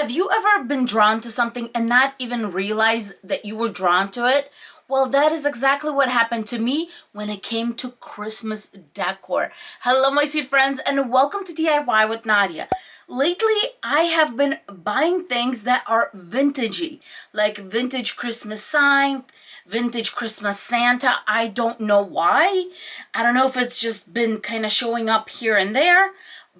Have you ever been drawn to something and not even realize that you were drawn to it? Well, that is exactly what happened to me when it came to Christmas decor. Hello, my sweet friends, and welcome to DIY with Nadia. Lately, I have been buying things that are vintagey, like vintage Christmas sign, vintage Christmas Santa. I don't know why. I don't know if it's just been kind of showing up here and there,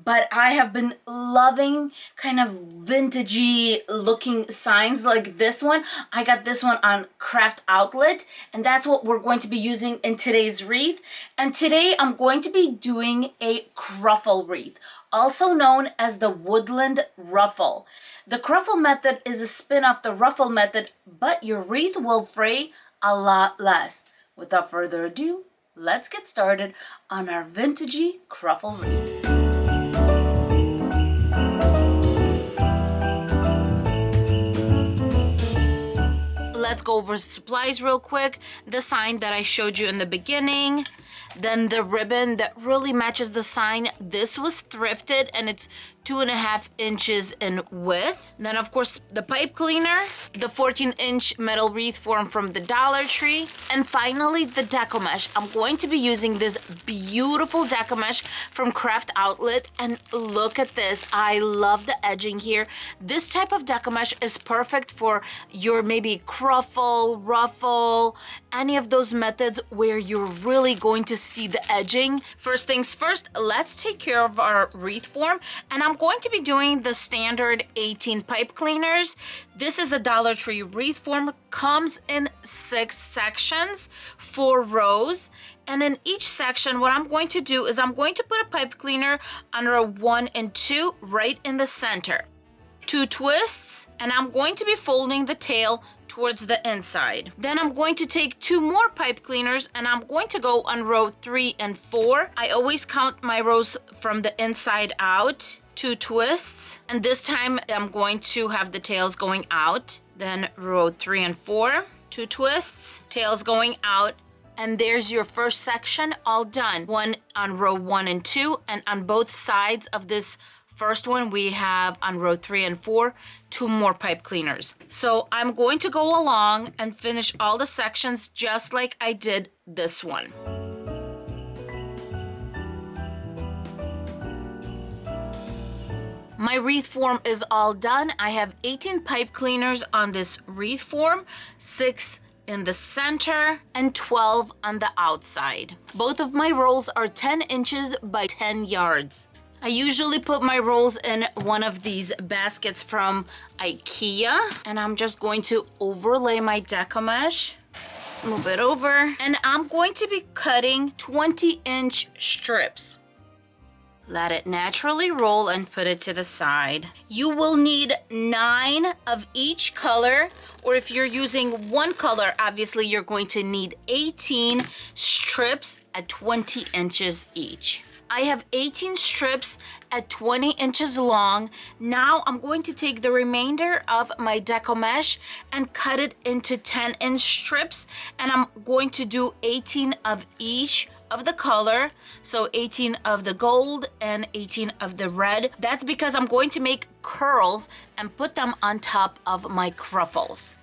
but I have been loving kind of vintagey looking signs like this one. I got this one on Craft Outlet, and that's what we're going to be using in today's wreath. And today I'm going to be doing a cruffle wreath, also known as the woodland ruffle. The cruffle method is a spin off the ruffle method, but your wreath will fray a lot less. Without further ado, let's get started on our vintagey cruffle wreath. Let's go over supplies real quick. The sign that I showed you in the beginning, then the ribbon that really matches the sign. This was thrifted and it's 2.5 inches in width. Then of course the pipe cleaner, the 14-inch metal wreath form from the Dollar Tree, and finally the deco mesh. I'm going to be using this beautiful deco mesh from Craft Outlet, and look at this. I love the edging here. This type of deco mesh is perfect for your maybe cruffle, ruffle, any of those methods where you're really going to see the edging. First things first, let's take care of our wreath form, and I'm going to be doing the standard 18 pipe cleaners. This is a Dollar Tree wreath form, comes in 6 sections, 4 rows, and in each section what I'm going to do is I'm going to put a pipe cleaner under a 1 and 2 right in the center. 2 twists, and I'm going to be folding the tail towards the inside. Then I'm going to take 2 more pipe cleaners and I'm going to go on row 3 and 4. I always count my rows from the inside out. 2 twists, and this time I'm going to have the tails going out. Then row 3 and 4, 2 twists, tails going out, and there's your first section all done. One on row 1 and 2, and on both sides of this first one we have on row 3 and 4 2 more pipe cleaners. So I'm going to go along and finish all the sections just like I did this one. My wreath form is all done. I have 18 pipe cleaners on this wreath form, 6 in the center and 12 on the outside. Both of my rolls are 10 inches by 10 yards. I usually put my rolls in one of these baskets from IKEA, and I'm just going to overlay my deco mesh, move it over, and I'm going to be cutting 20-inch strips. Let it naturally roll and put it to the side. You will need 9 of each color, or if you're using one color, obviously you're going to need 18 strips at 20 inches each. I have 18 strips at 20 inches long. Now I'm going to take the remainder of my deco mesh and cut it into 10-inch strips, and I'm going to do 18 of each of the color, so 18 of the gold and 18 of the red. That's because I'm going to make curls and put them on top of my cruffles.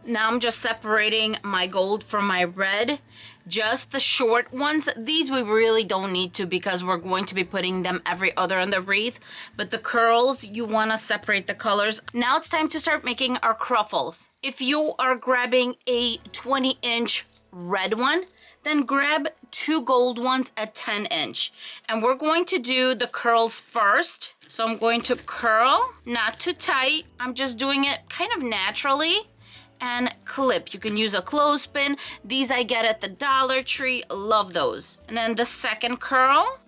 Now I'm just separating my gold from my red, just the short ones. These we really don't need to because we're going to be putting them every other on the wreath, but the curls, you want to separate the colors. Now it's time to start making our cruffles. If you are grabbing a 20-inch red one, then grab 2 gold ones at 10-inch. And we're going to do the curls first. So I'm going to curl, not too tight. I'm just doing it kind of naturally. And clip. You can use a clothespin. These I get at the Dollar Tree. Love those. And then the second curl.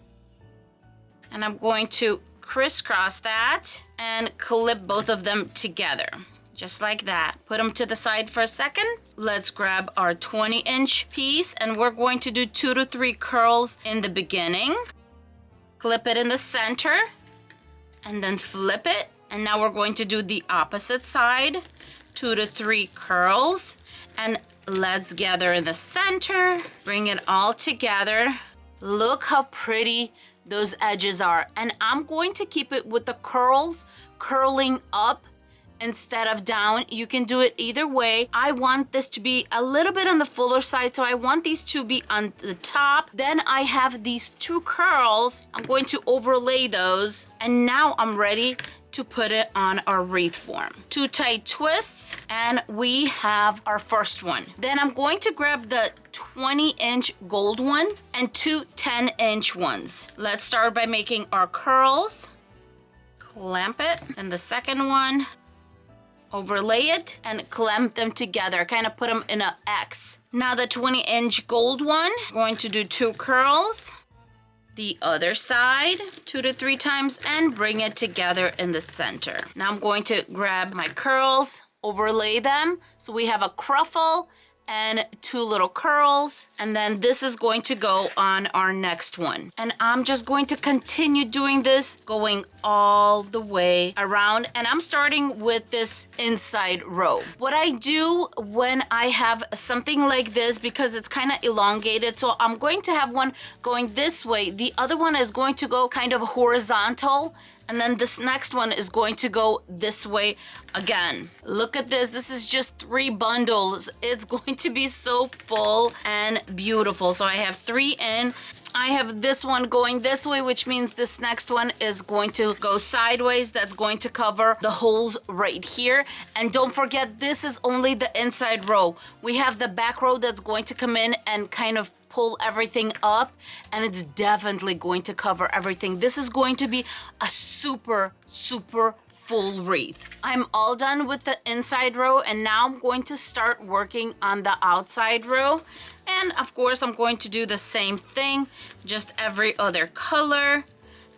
And I'm going to crisscross that and clip both of them together. Just like that. Put them to the side for a second. Let's grab our 20-inch piece, and we're going to do 2 to 3 curls in the beginning. Clip it in the center and then flip it. And now we're going to do the opposite side. 2 to 3 curls, and let's gather in the center. Bring it all together. Look how pretty those edges are. And I'm going to keep it with the curls curling up instead of down. You can do it either way. I want this to be a little bit on the fuller side, so I want these to be on the top. Then I have these two curls. I'm going to overlay those, and now I'm ready to put it on our wreath form. 2 tight twists, and we have our first one. Then I'm going to grab the 20-inch gold one and 2 10-inch ones. Let's start by making our curls. Clamp it, and the second one, overlay it and clamp them together, kind of put them in an X. Now the 20-inch gold one, going to do 2 curls. The other side 2 to 3 times and bring it together in the center. Now I'm going to grab my curls, overlay them, so we have a cruffle and 2 little curls, and then this is going to go on our next one. And I'm just going to continue doing this, going all the way around, and I'm starting with this inside row. What I do when I have something like this, because it's kind of elongated, so I'm going to have one going this way, the other one is going to go kind of horizontal, and then this next one is going to go this way again. Look at this. This is just 3 bundles. It's going to be so full and beautiful. So I have 3 in. I have this one going this way, which means this next one is going to go sideways. That's going to cover the holes right here. And don't forget, this is only the inside row. We have the back row that's going to come in and kind of pull everything up, and it's definitely going to cover everything. This is going to be a super full wreath. I'm all done with the inside row, and now I'm going to start working on the outside row. And of course, I'm going to do the same thing, just every other color,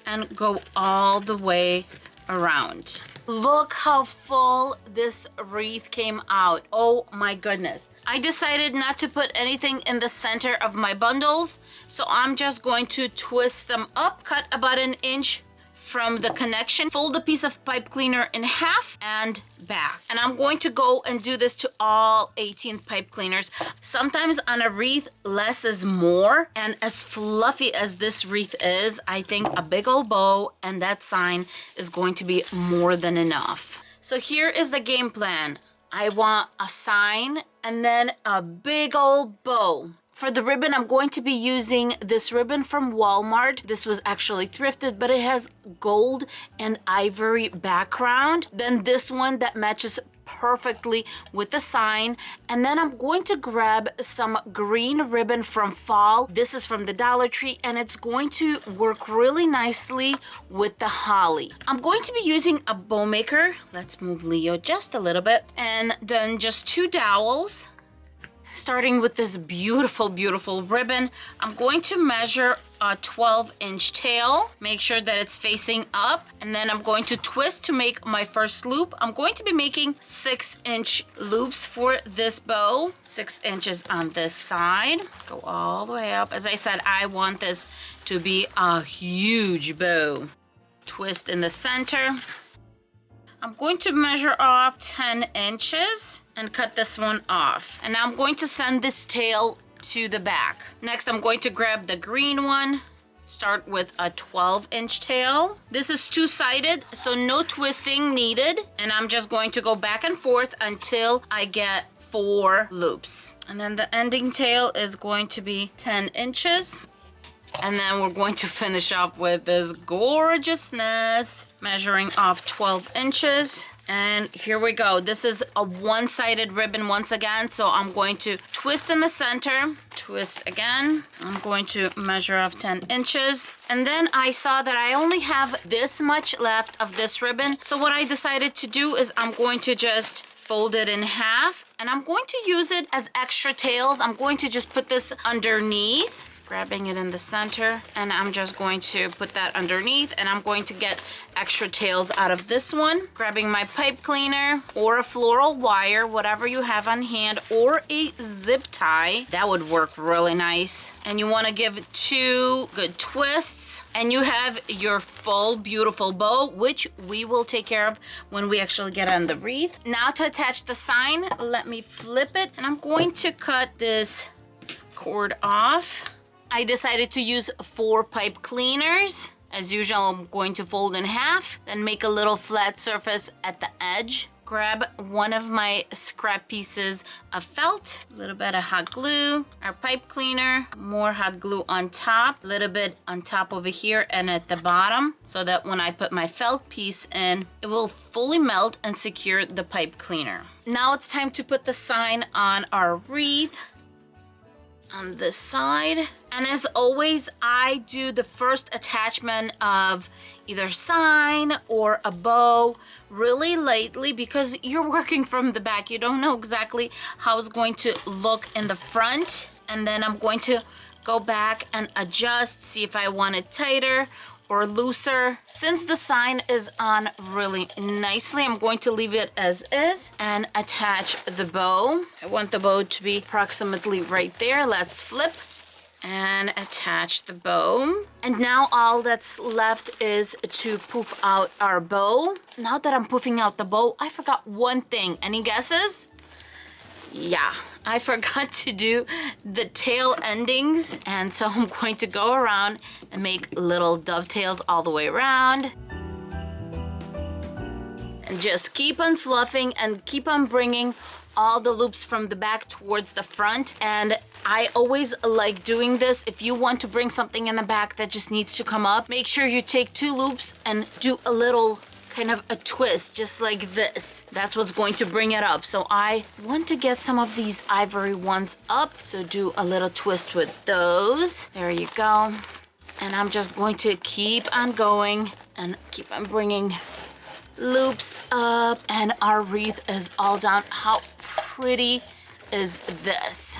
and go all the way around. Look how full this wreath came out. Oh my goodness. I decided not to put anything in the center of my bundles, so I'm just going to twist them up, cut about 1 inch from the connection, fold a piece of pipe cleaner in half and back. And I'm going to go and do this to all 18 pipe cleaners. Sometimes on a wreath, less is more. And as fluffy as this wreath is, I think a big old bow and that sign is going to be more than enough. So here is the game plan. I want a sign and then a big old bow. For the ribbon, I'm going to be using this ribbon from Walmart. This was actually thrifted, but it has gold and ivory background. Then this one that matches perfectly with the sign. And then I'm going to grab some green ribbon from fall. This is from the Dollar Tree, and it's going to work really nicely with the holly. I'm going to be using a bow maker. Let's move Leo just a little bit. And then just 2 dowels. Starting with this beautiful ribbon, I'm going to measure a 12-inch tail. Make sure that it's facing up, and then I'm going to twist to make my first loop. I'm going to be making 6-inch loops for this bow, 6 inches on this side. Go all the way up. As I said, I want this to be a huge bow. Twist in the center. I'm going to measure off 10 inches and cut this one off. And now I'm going to send this tail to the back. Next, I'm going to grab the green one. Start with a 12-inch tail. This is 2-sided, so no twisting needed. And I'm just going to go back and forth until I get 4 loops. And then the ending tail is going to be 10 inches. And then we're going to finish off with this gorgeousness, measuring off 12 inches. And here we go. This is a 1-sided ribbon once again. So I'm going to twist in the center, twist again. I'm going to measure off 10 inches. And then I saw that I only have this much left of this ribbon. So what I decided to do is I'm going to just fold it in half. And I'm going to use it as extra tails. I'm going to just put this underneath. Grabbing it in the center, and I'm just going to put that underneath, and I'm going to get extra tails out of this one. Grabbing my pipe cleaner or a floral wire, whatever you have on hand, or a zip tie. That would work really nice. And you want to give it 2 good twists, and you have your full beautiful bow, which we will take care of when we actually get on the wreath. Now to attach the sign, let me flip it, and I'm going to cut this cord off. I decided to use 4 pipe cleaners. As usual, I'm going to fold in half, then make a little flat surface at the edge. Grab one of my scrap pieces of felt, a little bit of hot glue, our pipe cleaner, more hot glue on top, a little bit on top over here and at the bottom, so that when I put my felt piece in, it will fully melt and secure the pipe cleaner. Now it's time to put the sign on our wreath on this side. And as always, I do the first attachment of either sign or a bow really lightly, because you're working from the back. You don't know exactly how it's going to look in the front. And then I'm going to go back and adjust, see if I want it tighter or looser. Since the sign is on really nicely, I'm going to leave it as is and attach the bow. I want the bow to be approximately right there. Let's flip and attach the bow. And now all that's left is to poof out our bow. Now that I'm poofing out the bow, I forgot one thing. Any guesses? Yeah, I forgot to do the tail endings, and so I'm going to go around and make little dovetails all the way around. And just keep on fluffing and keep on bringing all the loops from the back towards the front. And I always like doing this. If you want to bring something in the back that just needs to come up, make sure you take 2 loops and do a little kind of a twist, just like this. That's what's going to bring it up. So I want to get some of these ivory ones up, so do a little twist with those. There you go. And I'm just going to keep on going and keep on bringing loops up, and our wreath is all done. How pretty is this?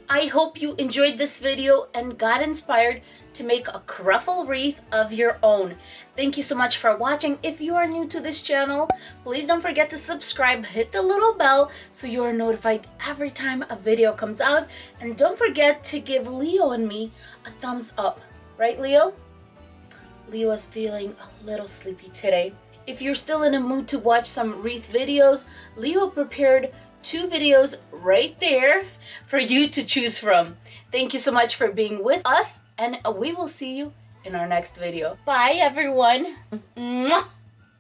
I hope you enjoyed this video and got inspired to make a cruffle wreath of your own. Thank you so much for watching. If you are new to this channel, please don't forget to subscribe, hit the little bell so you are notified every time a video comes out. And don't forget to give Leo and me a thumbs up. Right, Leo? Leo is feeling a little sleepy today. If you're still in a mood to watch some wreath videos, Leo prepared 2 videos right there for you to choose from. Thank you so much for being with us, and we will see you in our next video. Bye, everyone. Mwah!